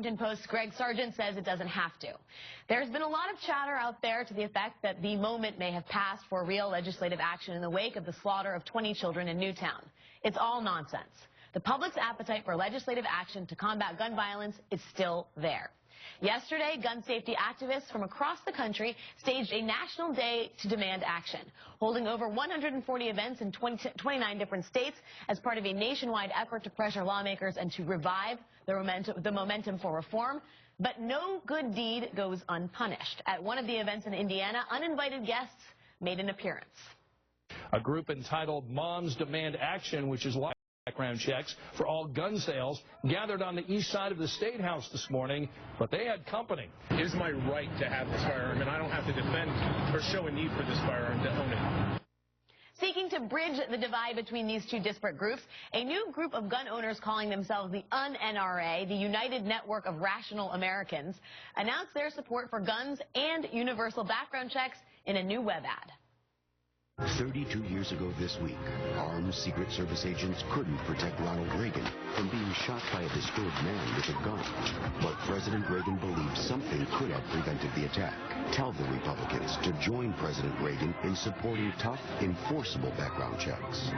Washington Post's Greg Sargent says it doesn't have to. There's been a lot of chatter out there to the effect that the moment may have passed for real legislative action in the wake of the slaughter of 20 children in Newtown. It's all nonsense. The public's appetite for legislative action to combat gun violence is still there. Yesterday, gun safety activists from across the country staged a national day to demand action, holding over 140 events in 29 different states as part of a nationwide effort to pressure lawmakers and to revive the momentum for reform. But no good deed goes unpunished. At one of the events in Indiana, uninvited guests made an appearance. A group entitled Moms Demand Action, which is why background checks for all gun sales, gathered on the east side of the State House this morning, but they had company. It is my right to have this firearm, and I don't have to defend or show a need for this firearm to own it. Seeking to bridge the divide between these two disparate groups, a new group of gun owners calling themselves the UNNRA, the United Network of Rational Americans, announced their support for guns and universal background checks in a new web ad. 32 years ago this week, armed Secret Service agents couldn't protect Ronald Reagan from being shot by a disturbed man with a gun. But President Reagan believed something could have prevented the attack. Tell the Republicans to join President Reagan in supporting tough, enforceable background checks.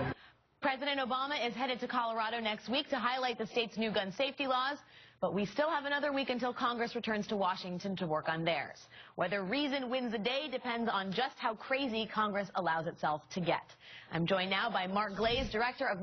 President Obama is headed to Colorado next week to highlight the state's new gun safety laws, but we still have another week until Congress returns to Washington to work on theirs. Whether reason wins the day depends on just how crazy Congress allows itself to get. I'm joined now by Mark Glaze, Director of